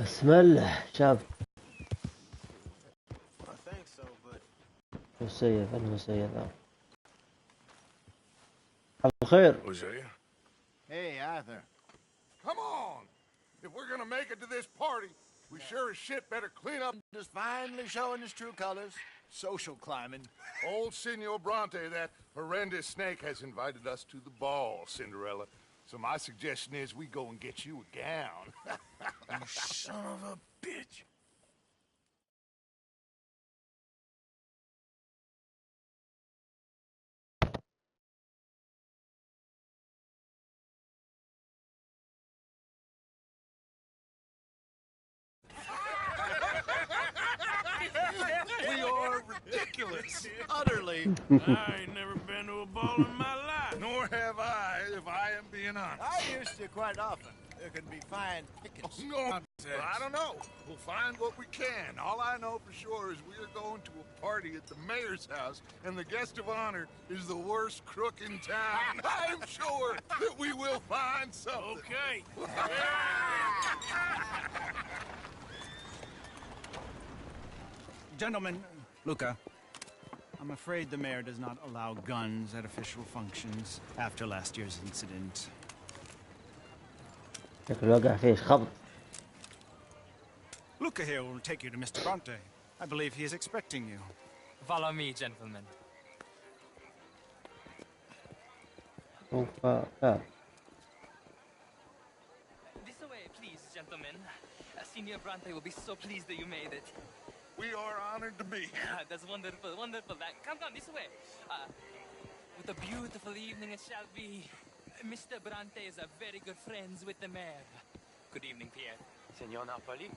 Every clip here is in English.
بسم الله شاب. مسيف المسيف الخير. Hey, Arthur. Come on! If we're gonna make it to this party, we sure as shit better clean up. Just finally showing his true colors. Social climbing. Old Senor Bronte, that horrendous snake, has invited us to the ball, Cinderella. So my suggestion is we go and get you a gown. You son of a bitch. We are ridiculous. Utterly. I ain't never been to a ball in my life. Nor have I, if I am being honest. I used to quite often. There can be fine pickings. No, I don't know. We'll find what we can. All I know for sure is we are going to a party at the mayor's house, and the guest of honor is the worst crook in town. I'm sure that we will find something. Okay. Gentlemen, Luca, I'm afraid the mayor does not allow guns at official functions after last year's incident. Luca here will take you to Mr. Bronte. I believe he is expecting you. Follow me, gentlemen. This way, please, gentlemen. Senior Bronte will be so pleased that you made it. We are honored to be here. That's wonderful, wonderful. Come this way. What a beautiful evening it shall be. Mr. Bronte is very good friends with the mayor. Good evening, Pierre. Senor Napoli?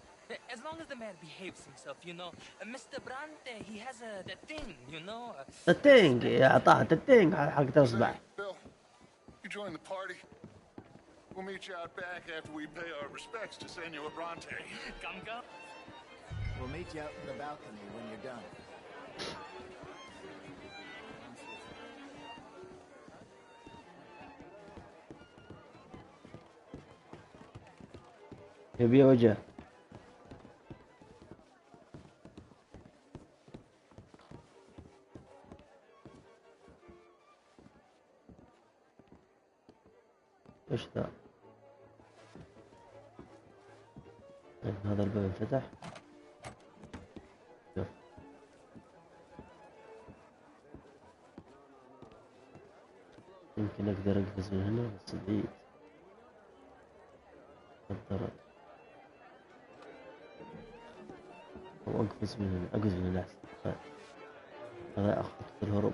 As long as the mayor behaves himself, you know. Mr. Bronte, he has that thing, you know. The thing, أعطاه the thing حق تصبح. Bill, you join the party. We'll meet you out back after we pay our respects to Senor Bronte. Come. We'll meet you out in the balcony when you're done. يبي وجه. ايش ذا؟ هذا الباب انفتح. شوف. يمكن اقدر اقفز من هنا بس بعيد. الضرب. او اقفز من هنا، اقفز من هنا احسن. هذا اخطط في الهروب.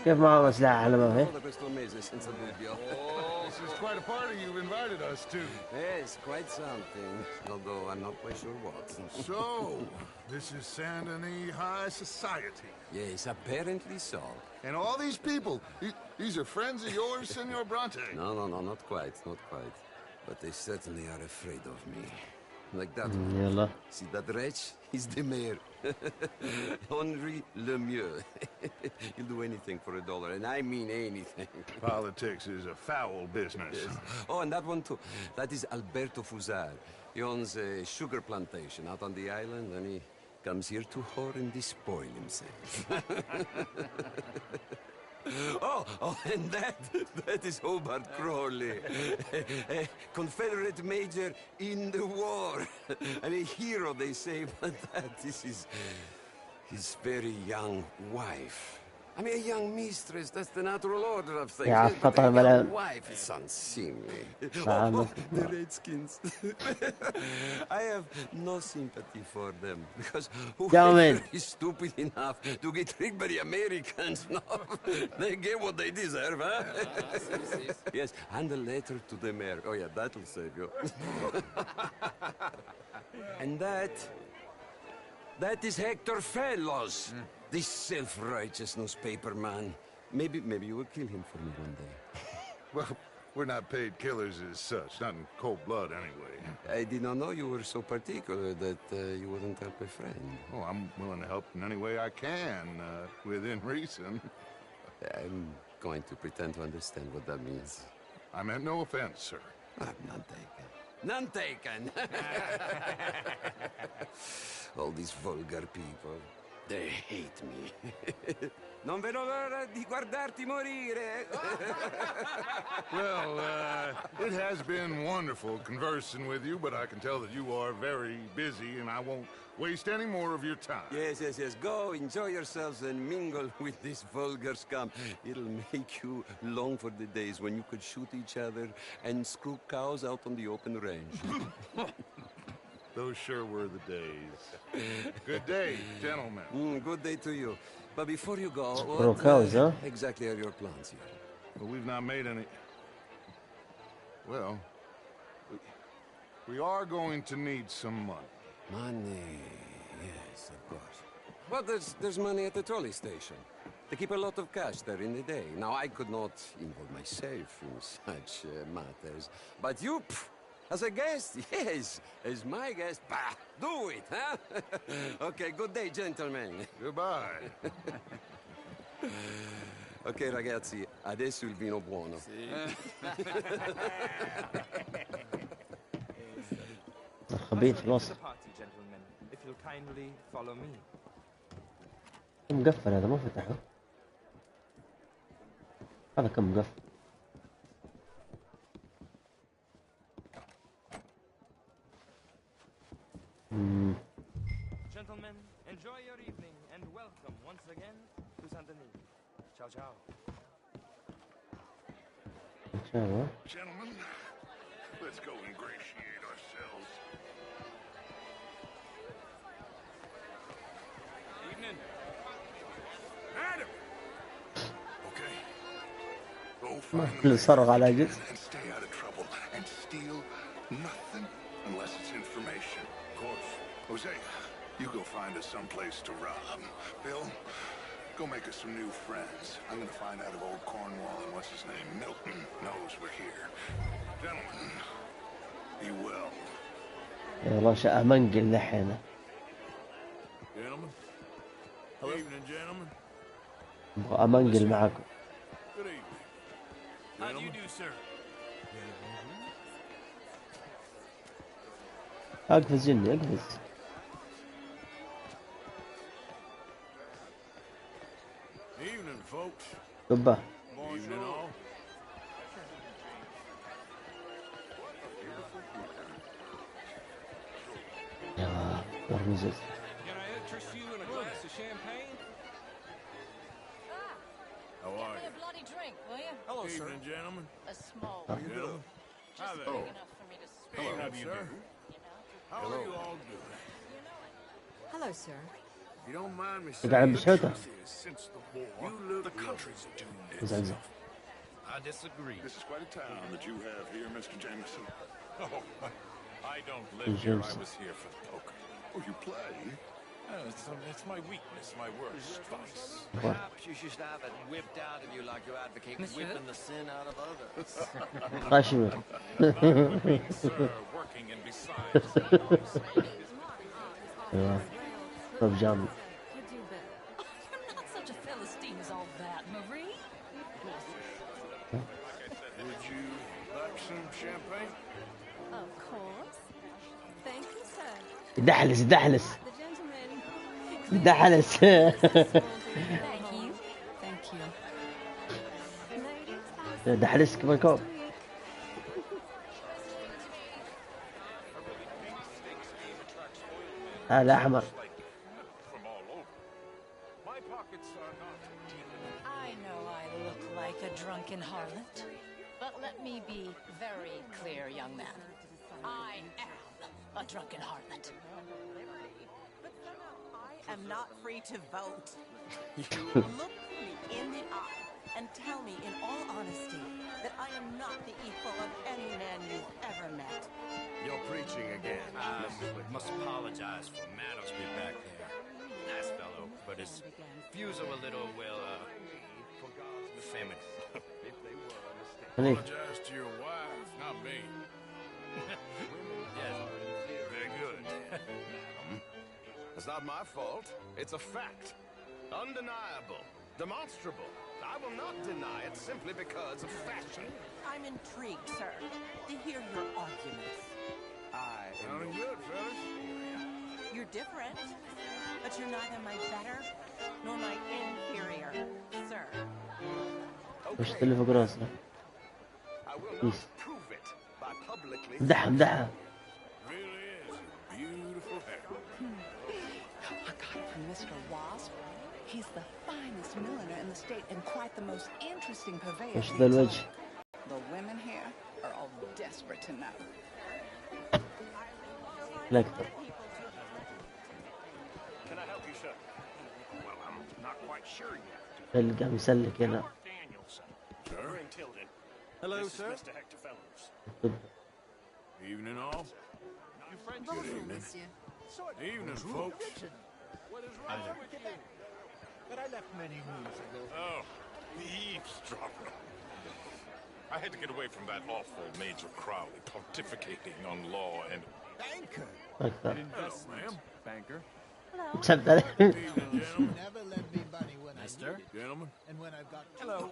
كيف معهم أسلحة على ما في؟ This is quite a party you've invited us to. Yes, quite something. Although I'm not quite sure what. So, this is Saint Denis High Society. Yes, apparently so. And all these people, these are friends of yours, Senor Bronte? No, not quite, not quite. But they certainly are afraid of me. Like that one. يلا. See that wretch? He's the mayor. Henri Lemieux. He'll do anything for $1, and I mean anything. Politics is a foul business. Yes. Oh, and that one too. That is Alberto Fusar. He owns a sugar plantation out on the island, and he comes here to whore and despoil himself. Oh, and that is Hobart Crawley, a Confederate major in the war, and a hero, they say, but that is his very young wife. I mean, a young mistress, that's the natural order of things. Yeah, But a قطع young wife is unseemly. Oh, the Redskins. I have no sympathy for them, because whoever is stupid enough to get tricked by the Americans, no, they get what they deserve, huh? Yes, and a letter to the mayor. Oh, yeah, that'll save you. And that is Hector Fellows. This self-righteous newspaper man. Maybe you will kill him for me one day. Well, We're not paid killers as such, not in cold blood anyway. I did not know you were so particular that you wouldn't help a friend. Oh, I'm willing to help in any way I can, within reason. I'm going to pretend to understand what that means. I meant no offense, sir. None taken. None taken! All these vulgar people, they hate me. Non vedo l'ora di guardarti morire. Well, it has been wonderful conversing with you, but I can tell that you are very busy, and I won't waste any more of your time. Yes. Go, enjoy yourselves, and mingle with this vulgar scum. It'll make you long for the days when you could shoot each other and screw cows out on the open range. Those sure were the days. Good day, gentlemen. Good day to you. But before you go, Bro, cows, huh? exactly are your plans here? But we've not made any... Well, we are going to need some money. Money, yes, of course. But there's money at the trolley station. They keep a lot of cash there in the day. Now, I could not involve myself in such matters. But you, as a guest, yes, as my guest, bah, do it, huh? Okay, good day, gentlemen. Goodbye. Ok, ragazzi, adesso il vino buono. خبيث في الوسط. مقفل هذا ما فتحه. هذا كم مقفل. Gentlemen, enjoy your evening and welcome once again to Saint Denis. Ciao, ciao. Ciao. Gentlemen, let's go ingratiate ourselves. Evening. Adam! Okay. Go find اللي صرغ على the جزء. and stay out of trouble and steal nothing unless it's information. Of course. Jose, you go find us someplace to rob. Bill, go make us some new friends. I'm gonna find out if old Cornwall and what's his name, Milton, knows we're here. Gentlemen, be well. والله شقة منقل لحينا. Gentlemen. Evening, gentlemen. أبغى أمنقل معاكم. Good evening. How do you do, sir? أقفز جني أقفز. Evening, folks. قبة. Evening, all. يا ورمزز. Can I interest you in a glass of champagne? How are you? A bloody drink, will you? Hello, sir. Evening, gentlemen. A small How one. you doing? Hi Just there. big enough for me to swallow, Evening, sir. you know? How are you all doing? Hello, sir. If you don't mind me قاعد saying, بشوته. since the war, the country's doomed زعزع. I disagree. This is quite a town that you have here, Mr. Jameson. Oh, I don't live here. I was here for the poker. Oh, you play? It's my weakness, my worst vice. Perhaps you should have it whipped out of you like you advocate whipping the sin out of others. خاشمة. Sir, working and besides. أيوة. طب جامد. Could do better. You're not such a Philistine as all that, Marie. Would you like some champagne? Of course. Thank you, sir. دحلس دحلس The gentleman. دحلس. Thank you. Thank you. Ladies, دحلسك بالكوب. هذا أحمر. From all over. My pockets are not deep enough. I know I look like a drunken harlot, but let me be very clear, young man. I am a drunken harlot. I am not free to vote. Look me in the eye and tell me in all honesty that I am not the equal of any man you've ever met. You're preaching again. Must apologize for manners be back there. Nice fellow, but his views are a little, well, feminine. If they were, understand. Apologize to your wife, not me. Yes, very good. It's not my fault. It's a fact. Undeniable. Demonstrable. I will not deny it simply because of fashion. I'm intrigued, sir, to hear your arguments. Sounding good, fellas. You're different, but you're neither my better nor my inferior, sir. وش اللي فوق راسه؟ I will not prove it by publicly. امدحها. Really is a beautiful hair. I got it from Mr. Wasp. He's the finest milliner in the state and quite the most interesting purveyor. وش ذا الوجه؟ The women here are all desperate to know. لك Can I help you, sir? Well, I'm not quite sure yet. تلقى مسلك هنا. Danielson. Sir? In Tilden. Hello, This sir. is Mr. Hector Fellows. Evening, all. You friends? Good evening. Evening, folks. What is wrong with you? But I left many moons ago. Oh, the eavesdropper. I had to get away from that awful Major Crowley pontificating on law and... Banker. أكثر. Hello, ma'am. Banker. كتبت عليه. Evening, gentlemen. Never lend me money when I Mister? need it. Gentlemen. And when I've got Hello.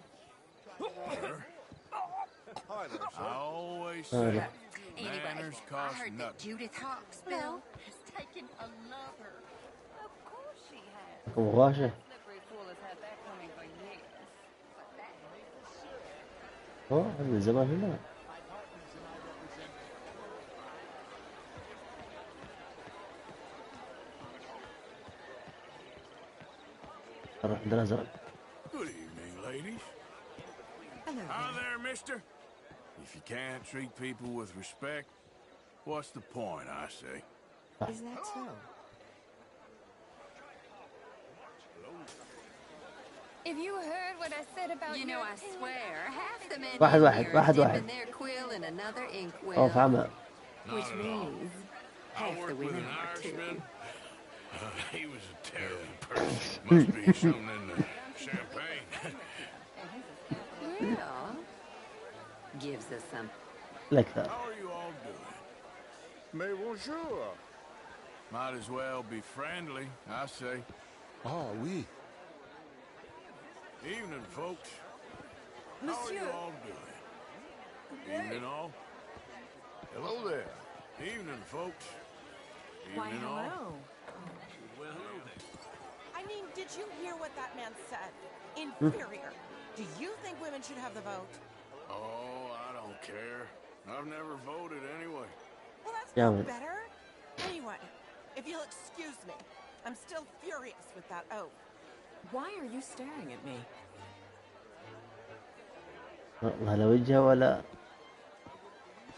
Sir. Hi there, I always Oh, say yeah. manners I cost heard that nothing. Judith Hawksbill has taken a lover. Of course she has. مغاشة. Slippery fool has had that coming for years. But that أوه من زمان هنا. نروح عندنا زرق. Good evening, ladies. Hello. Hi there, mister. If you can't treat people with respect, what's the point, I say? Is that so? If you heard what I said about You know, I swear, half the men واحد in واحد here واحد are واحد. dipping their quill in another أو inkwell, فاهمة. which means I half the worked with women an are too. Irishman. He was a terrible person. Must be something in the champagne. Well, gives us some. لك ذا. How are you all doing? Mais bonjour. Might as well be friendly, I say. Ah, oui. Evening, folks. How are Monsieur. you all doing? Evening, all. Hello there. Evening, folks. Evening, all. Well, hello there. I mean, did you hear what that man said? Inferior. Do you think women should have the vote? Oh, I don't care. I've never voted anyway. Well, that's Yeah, not but- better. Anyway, if you'll excuse me, I'm still furious with that oath. Why are you staring at me? والله لا وجهه ولا.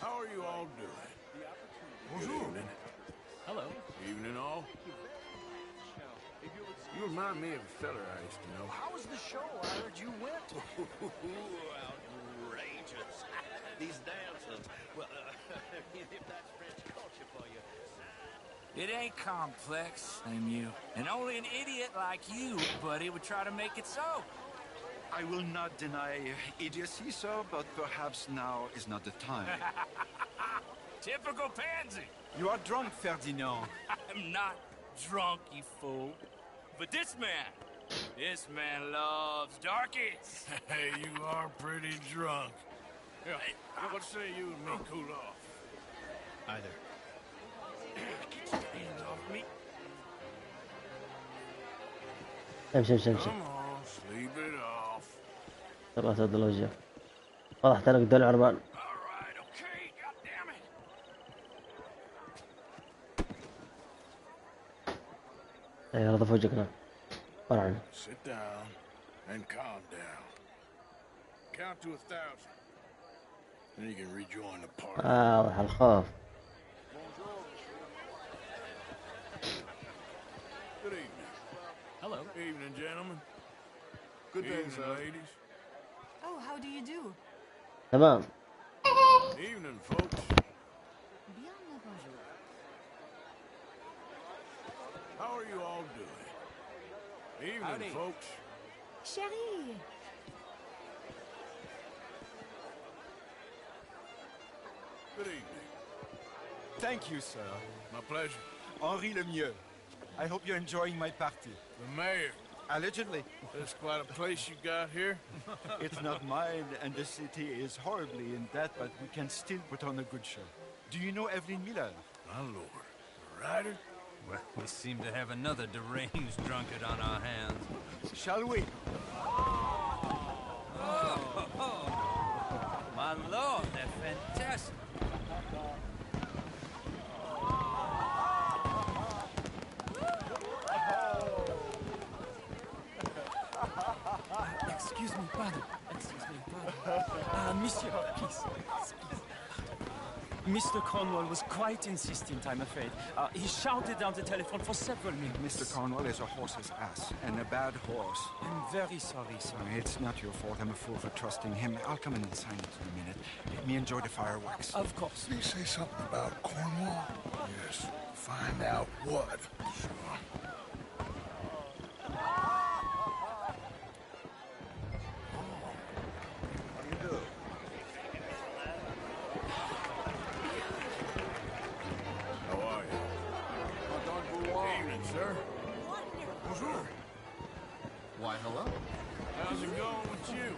How are you all doing? Evening. Hello. Evening, all. You remind me of a feller I used to know. How was the show? I heard you went. Outrageous. These dancers. Well, if that's French culture for you. It ain't complex, I'm you. And only an idiot like you, buddy, would try to make it so. I will not deny idiocy, sir, but perhaps now is not the time. Typical pansy. You are drunk, Ferdinand. I'm not drunk, you fool. But this man loves darkies. Hey, you are pretty drunk. Yeah, what say you and me cool off? Either. Get your hands off me. امشي امشي امشي. Come on, sleep it off. ترى سود الوجه. واضح تلقى دول عربان. All right, okay, goddammit. اي رضف وجهك هنا. ورا عنه. Sit down and calm down. Count to 1,000. Then you can rejoin the party. واضح الخوف. Good evening. Hello. Evening, gentlemen. Good day, Evening, sir. ladies. Oh, how do you do? تمام. Evening, folks. Bien le bonjour. How are you all doing? Evening, Howdy. folks. Chérie. Good evening. Thank you, sir. My pleasure. Henri Lemieux. I hope you're enjoying my party. The mayor. Allegedly. That's quite a place you got here. It's not mine, and the city is horribly in debt, but we can still put on a good show. Do you know Evelyn Miller? My lord. The writer? Well, we seem to have another deranged drunkard on our hands. Shall we? My lord, they're fantastic. Excuse me, pardon. Excuse me, pardon. Monsieur, please. Mr. Cornwall was quite insistent, I'm afraid. He shouted down the telephone for several minutes. Mr. Cornwall is a horse's ass, and a bad horse. I'm very sorry, sir. It's not your fault. I'm a fool for trusting him. I'll come in and sign it in a minute. Let me enjoy the fireworks. Of course. Did he say something about Cornwall? Yes. Find out what. Sure. Sir? Bonjour. Why, hello. How's it going with you?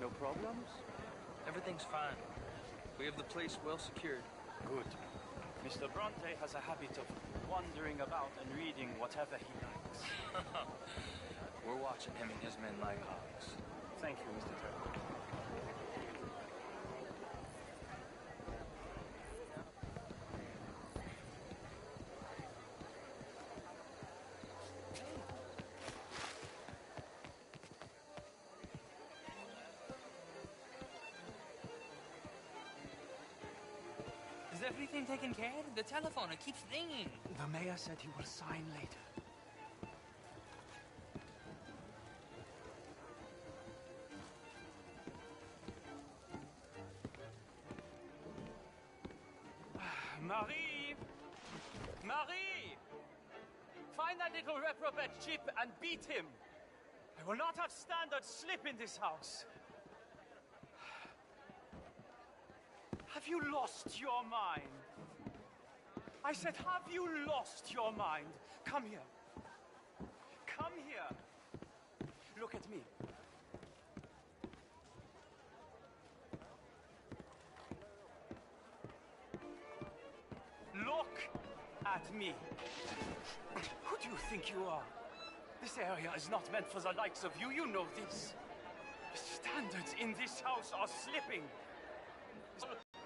No problems? Everything's fine. We have the place well secured. Good. Mr. Bronte has a habit of wandering about and reading whatever he likes. We're watching him and his men like hawks. Thank you, Mr. Turner. Is everything taken care of? The telephone, it keeps ringing. The mayor said he will sign later. Marie! Marie! Find that little reprobate chip and beat him. I will not have standard slip in this house. Have you lost your mind? I said, have you lost your mind? Come here. Come here. Look at me. Look at me. Who do you think you are? This area is not meant for the likes of you. You know this. The standards in this house are slipping.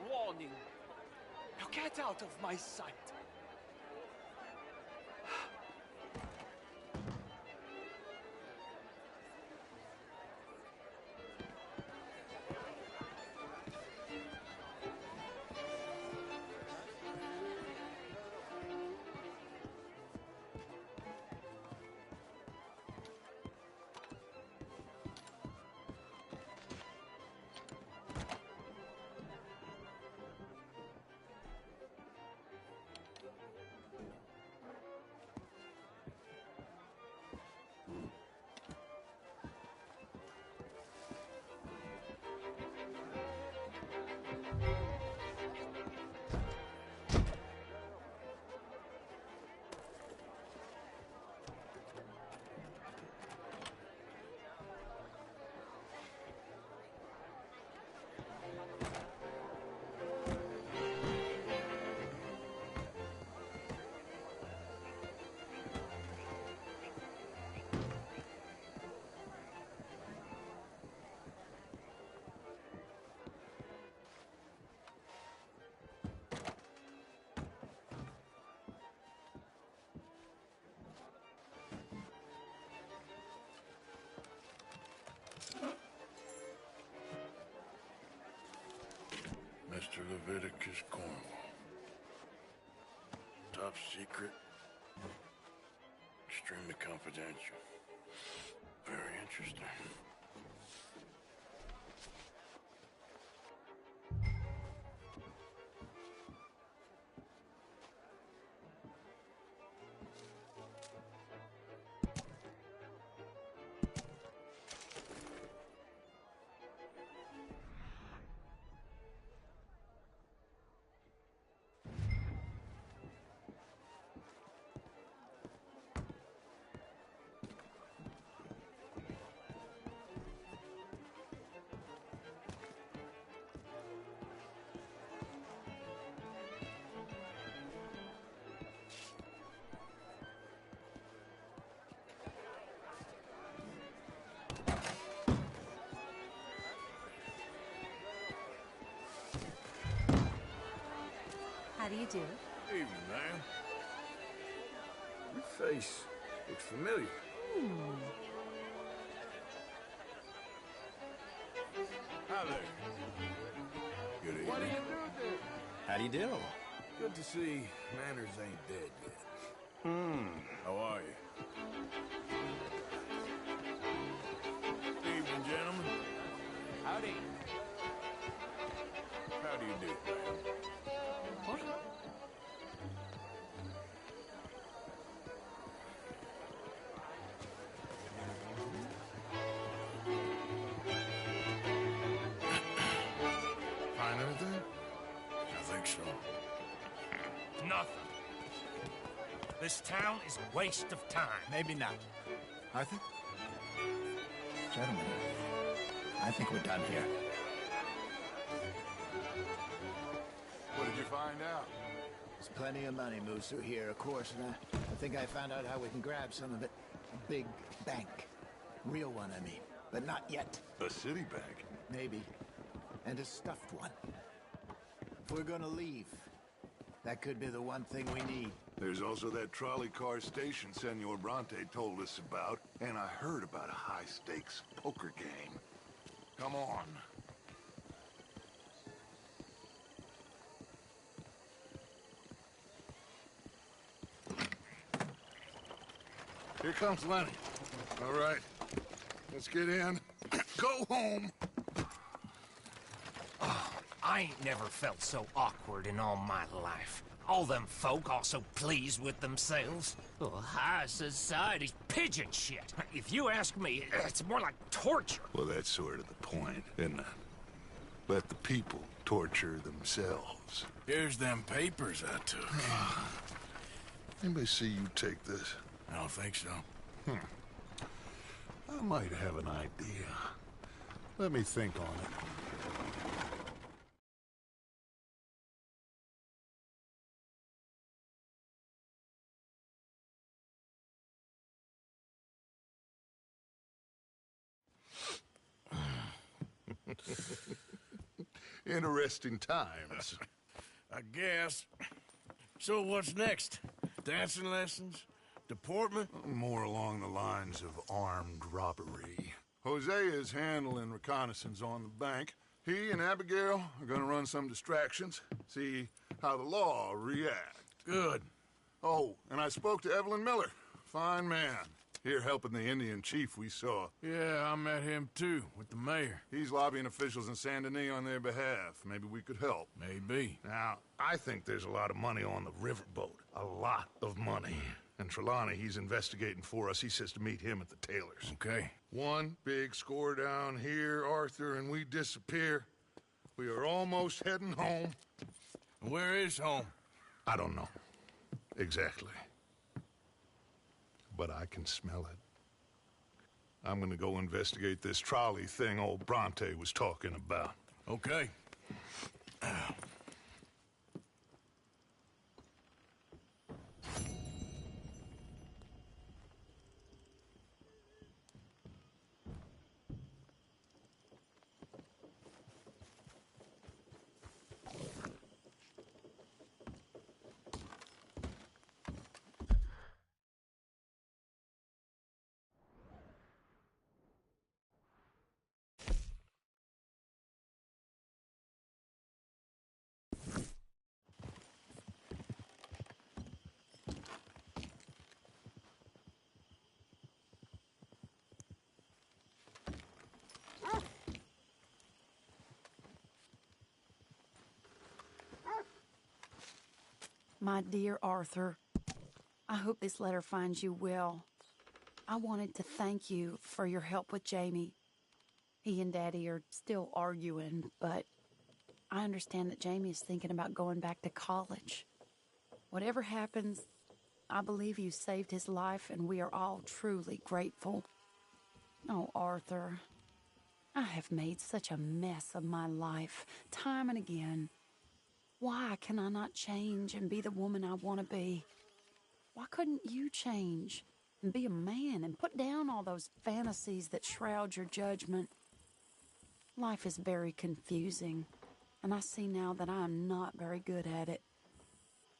Warning. Now get out of my sight. Mr. Leviticus Cornwall. Top secret. Extremely confidential. Very interesting. How do you do? Evening, ma'am. Your face looks familiar. Hi there. Good evening. What do you do there? How do you do? Good to see manners ain't dead yet. How are you? Evening, gentlemen. Howdy. How do you do, ma'am? What? Find anything? I think so. Nothing. This town is a waste of time. Maybe not. Arthur? Gentlemen, I think we're done here. What did you find out? There's plenty of money moves through here, of course, and I think I found out how we can grab some of it. A big bank. Real one, I mean. But not yet. A city bank? Maybe. And a stuffed one. If we're gonna leave, that could be the one thing we need. There's also that trolley car station Senor Bronte told us about, and I heard about a high-stakes poker game. Come on. Here comes Lenny. All right, let's get in. Go home. I ain't never felt so awkward in all my life. All them folk all so pleased with themselves. Oh, high society's pigeon shit. If you ask me, it's more like torture. Well, that's sort of the point, isn't it? Let the people torture themselves. Here's them papers I took. Anybody see you take this? I don't think so. I might have an idea. Let me think on it. Interesting times. I guess. So what's next? Dancing lessons? Deportment? More along the lines of armed robbery. Hosea is handling reconnaissance on the bank. He and Abigail are gonna run some distractions, see how the law react. Good. Oh, and I spoke to Evelyn Miller. Fine man. Here helping the Indian chief we saw. Yeah, I met him too, with the mayor. He's lobbying officials in Saint Denis on their behalf. Maybe we could help. Maybe. Now, I think there's a lot of money on the riverboat. A lot of money. And Trelawney, he's investigating for us. He says to meet him at the Taylor's. Okay. One big score down here, Arthur, and we disappear. We are almost heading home. Where is home? I don't know. Exactly. But I can smell it. I'm gonna go investigate this trolley thing old Bronte was talking about. Okay. My dear Arthur, I hope this letter finds you well. I wanted to thank you for your help with Jamie. He and Daddy are still arguing, but I understand that Jamie is thinking about going back to college. Whatever happens, I believe you saved his life, and we are all truly grateful. Oh, Arthur, I have made such a mess of my life, time and again. Why can I not change and be the woman I want to be? Why couldn't you change and be a man and put down all those fantasies that shroud your judgment? Life is very confusing, and I see now that I am not very good at it.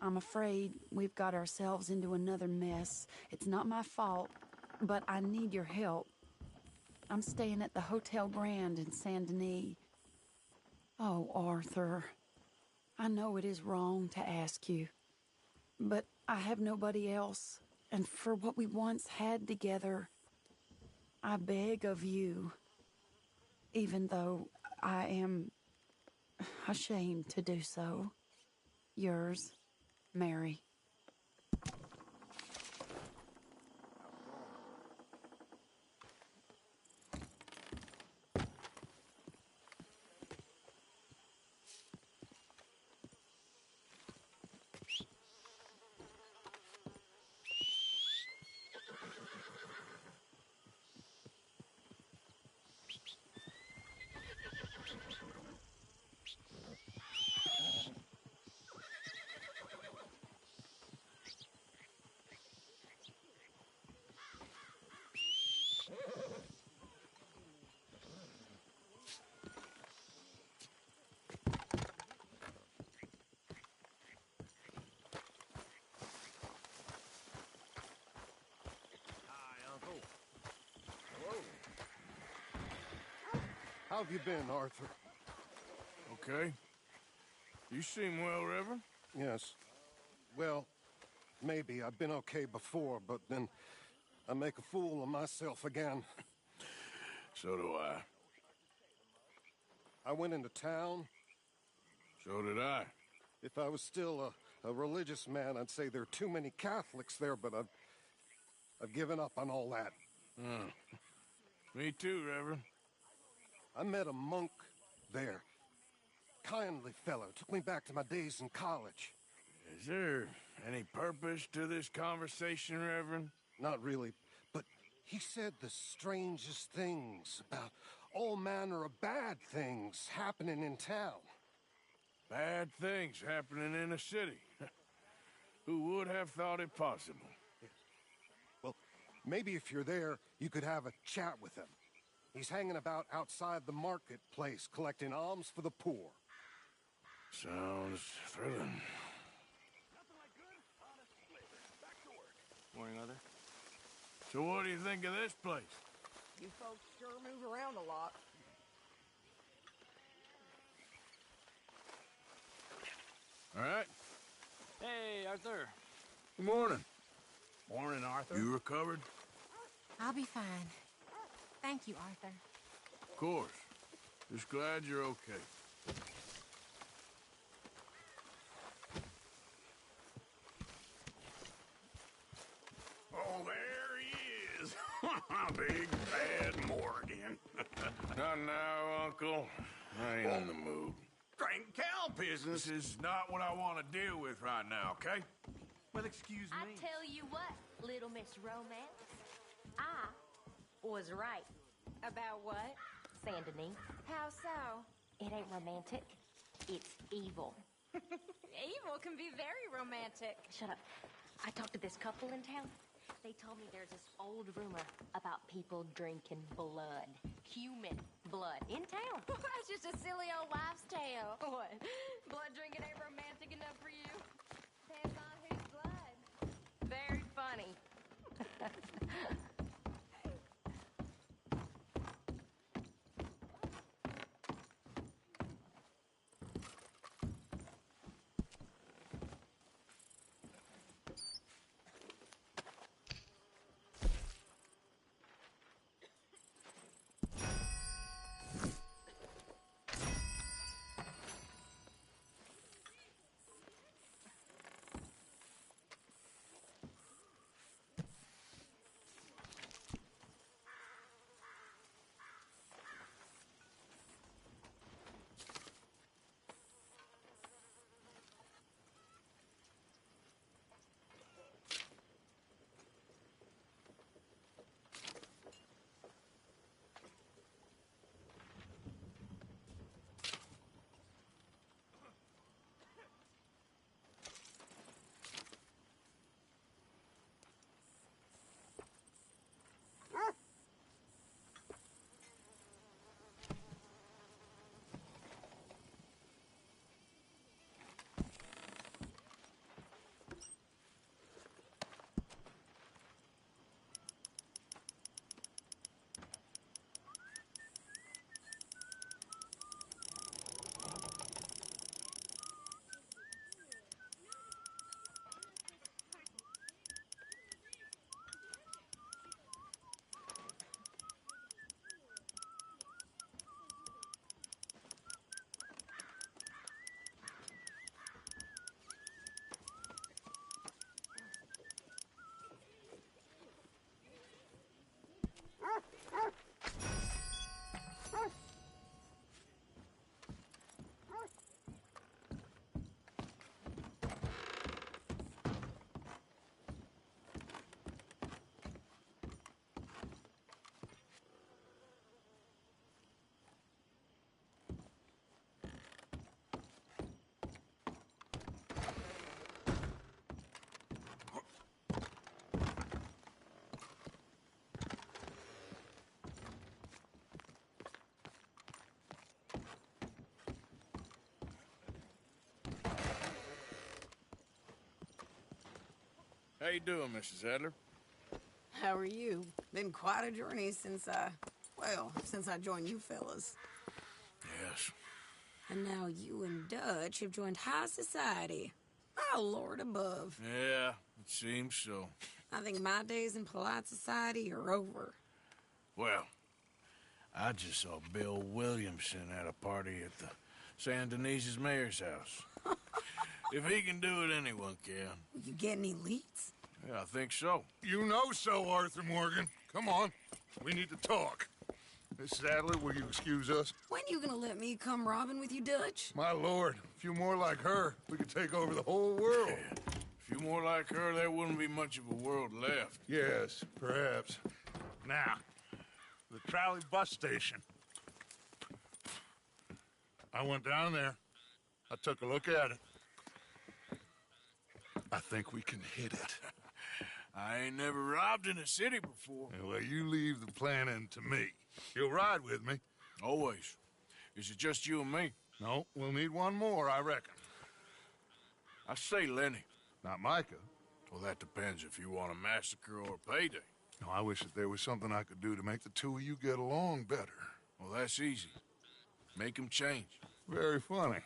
I'm afraid we've got ourselves into another mess. It's not my fault, but I need your help. I'm staying at the Hotel Grand in Saint Denis. Oh, Arthur, I know it is wrong to ask you, but I have nobody else, and for what we once had together, I beg of you, even though I am ashamed to do so. Yours, Mary. How have you been, Arthur? Okay. You seem well, Reverend. Yes. Well, maybe. I've been okay before, but then I make a fool of myself again. So do I. I went into town. So did I. If I was still a religious man, I'd say there are too many Catholics there, but I've given up on all that. Me too, Reverend. I met a monk there. Kindly fellow. Took me back to my days in college. Is there any purpose to this conversation, Reverend? Not really, but he said the strangest things about all manner of bad things happening in town. Bad things happening in a city. Who would have thought it possible? Well, maybe if you're there, you could have a chat with him. He's hanging about outside the marketplace, collecting alms for the poor. Sounds thrilling. Morning, Arthur. So what do you think of this place? You folks sure move around a lot. All right. Hey, Arthur. Good morning. Morning, Arthur. You recovered? I'll be fine. Thank you, Arthur. Of course. Just glad you're okay. Oh, there he is. Big bad Morgan. Not now, Uncle. I ain't in the mood. Drink cow business is not what I want to deal with right now, okay? Well, excuse I me. tell you what, little Miss Romance, I was right. About what? Sandony. How so? It ain't romantic. It's evil. Evil can be very romantic. Shut up. I talked to this couple in town. They told me there's this old rumor about people drinking blood. Human blood. In town. That's just a silly old wives' tale. What? Blood drinking ain't romantic enough for you? Depends on whose blood. Very funny. How you doing, Mrs. Adler? How are you? Been quite a journey since since I joined you fellas. Yes. And now you and Dutch have joined high society. Oh, Lord above. Yeah, it seems so. I think my days in polite society are over. Well, I just saw Bill Williamson at a party at the San Denise's mayor's house. If he can do it, anyone can. You get any leads? Yeah, I think so. You know so, Arthur Morgan. Come on. We need to talk. Mrs. Adler, will you excuse us? When you gonna let me come robbing with you, Dutch? My lord, a few more like her, we could take over the whole world. A few more like her, there wouldn't be much of a world left. Yes, perhaps. Now, The Crowley bus station. I went down there. I took a look at it. I think we can hit it. I ain't never robbed in a city before. Well, you leave the planning to me. You'll ride with me? Always. Is it just you and me? No, we'll need one more, I reckon. I say Lenny. Not Micah. Well, that depends if you want a massacre or a payday. No, I wish that there was something I could do to make the two of you get along better. Well, that's easy. Make them change. Very funny.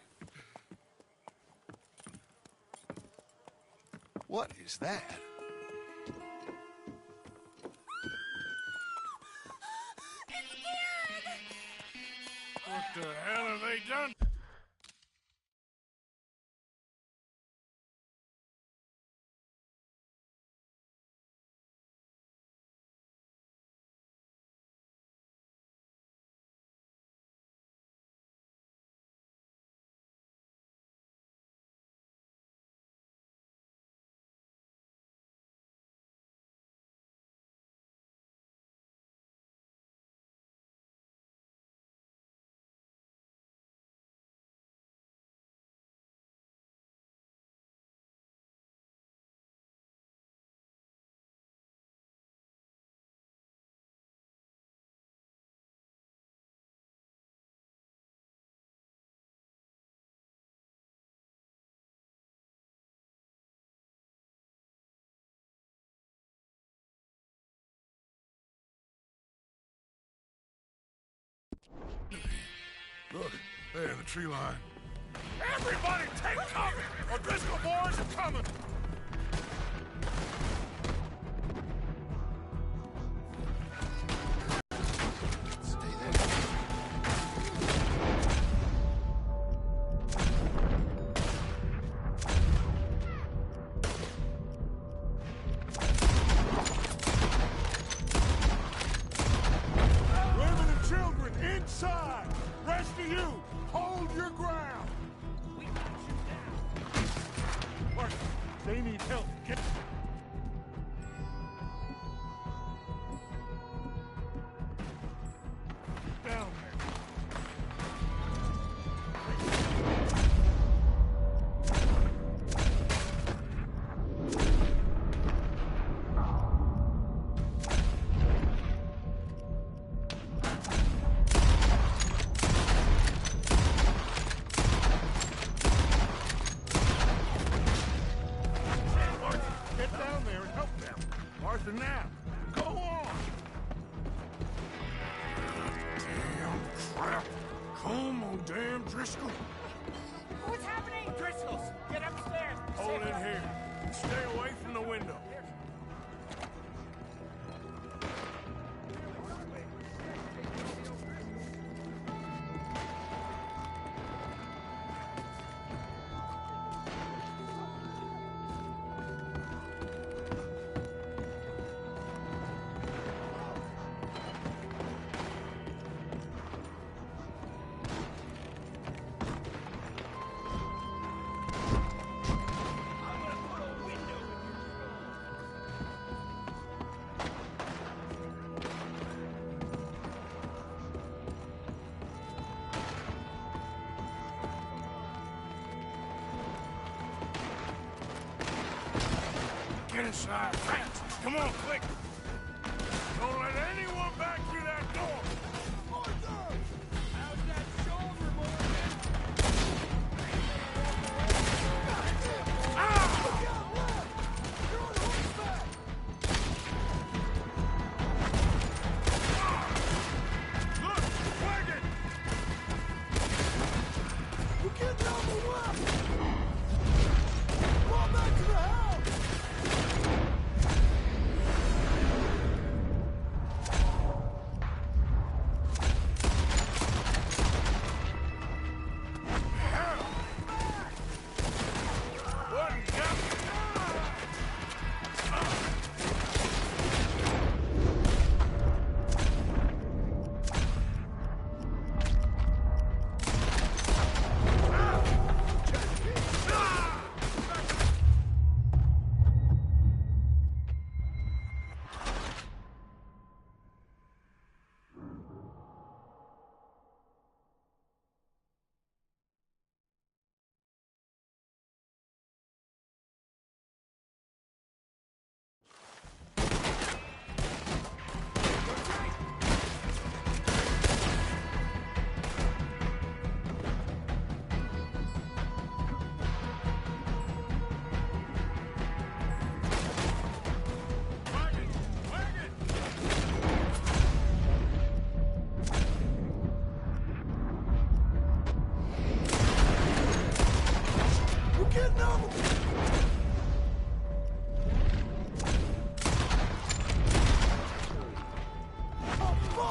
What is that? What the hell have they done? Look, there in the tree line. Everybody take cover! O'Driscoll boys are coming! Women and children, inside! Rest of you, hold your ground! We got you now. Mark, they need help. Get... down there. Get down there and help them. Arthur, now. Go on. Damn crap. Come on, damn Driscoll. What's happening? Driscolls, get upstairs. Hold it here. Stay away from the window. Get inside, fast! Come on, quick! Don't let anyone back through that door! How's that shoulder, Morgan?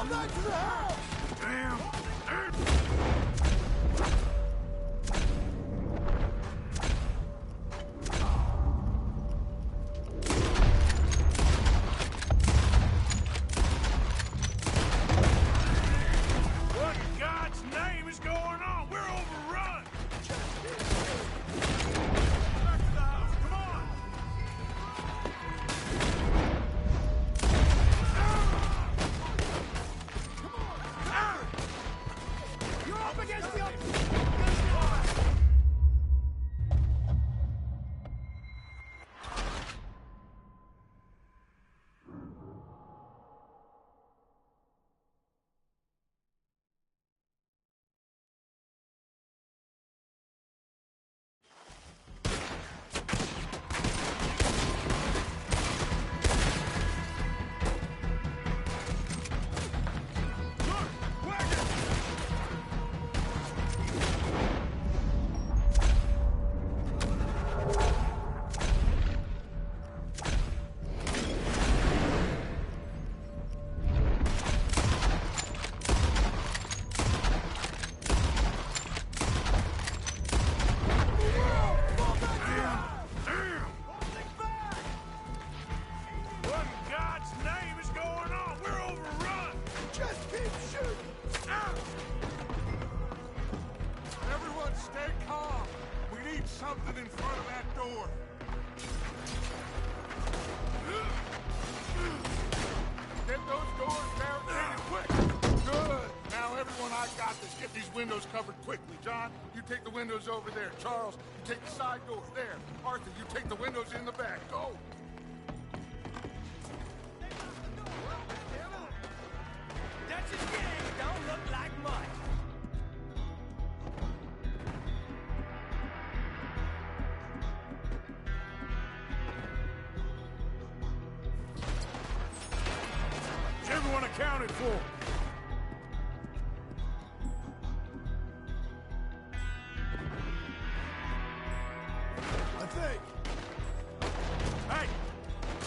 Fall back to the house! Damn! What in God's name is going on? We're overrun! Back to the house, come on! You're up against the What in God's name is going on? We're overrun! Just keep shooting! Everyone stay calm. We need something in front of that door. Get those doors barricaded quick. Good. Now, everyone, I got this. Get these windows covered quickly. John, you take the windows over there. Charles, you take the side doors there. Arthur, you take the windows in the back. Go. That's his gang. Don't look like much. Is everyone accounted for? I think. Hey!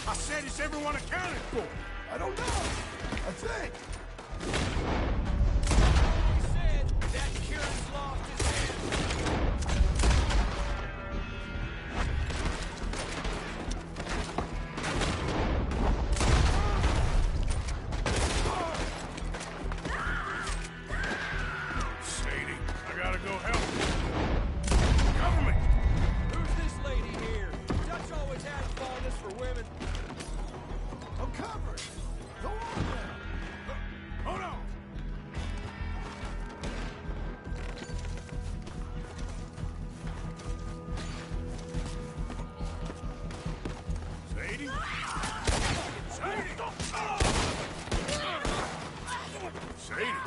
I said, is everyone accounted for? I don't know. I think. He said that Kieran's lost his head. Sadie, I gotta go help. Cover me! Who's this lady here? Dutch always had a fondness for women. I'm covered. Go on now. Hold on! Sadie? Sadie! Sadie!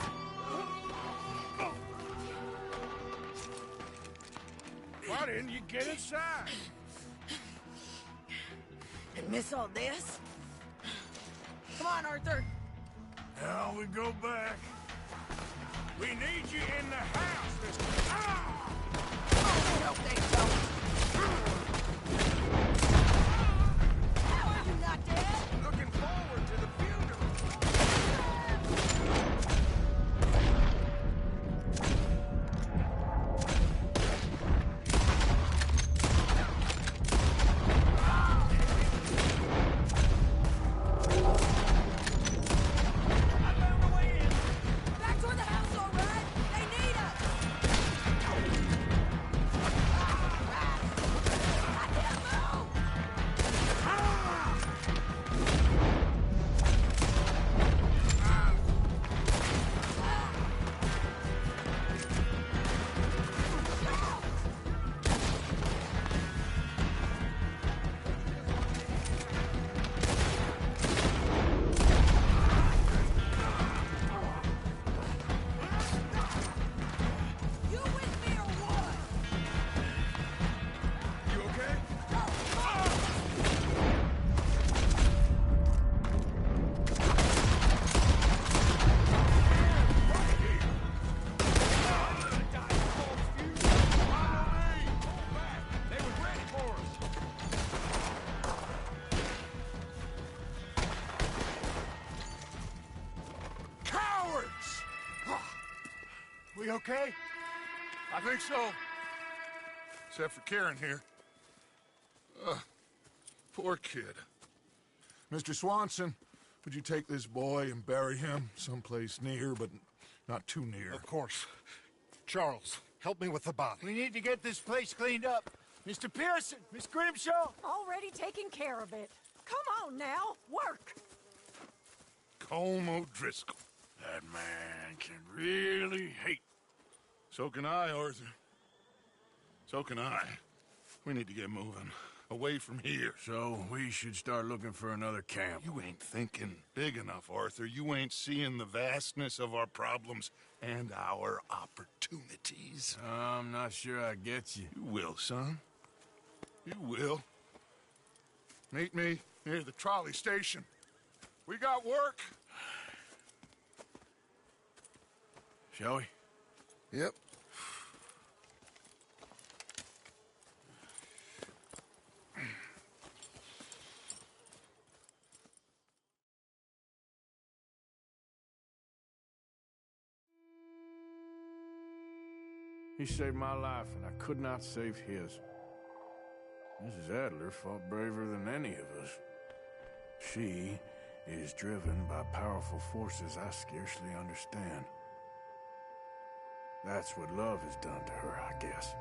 Why didn't you get inside? And miss all this? Come on, Arthur. Now we go back. We need you in the house this time. Oh, no, they don't. How are you not dead? Looking forward to the funeral. Back toward the house, all right? They need us. We okay? I think so. Except for Karen here. Poor kid. Mr. Swanson, would you take this boy and bury him someplace near, but not too near? Of course. Charles, help me with the body. We need to get this place cleaned up. Mr. Pearson, Miss Grimshaw. Already taking care of it. Come on now, work. Colm O'Driscoll. That man can really hate. So can I, Arthur. So can I. We need to get moving. Away from here. So we should start looking for another camp. You ain't thinking big enough, Arthur. You ain't seeing the vastness of our problems and our opportunities. I'm not sure I get you. You will, son. You will. Meet me near the trolley station. We got work. Shall we? Yep. He saved my life, and I could not save his. Mrs. Adler fought braver than any of us. She is driven by powerful forces I scarcely understand. That's what love has done to her, I guess.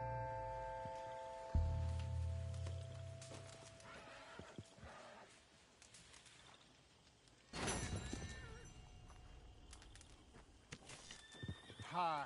Hi.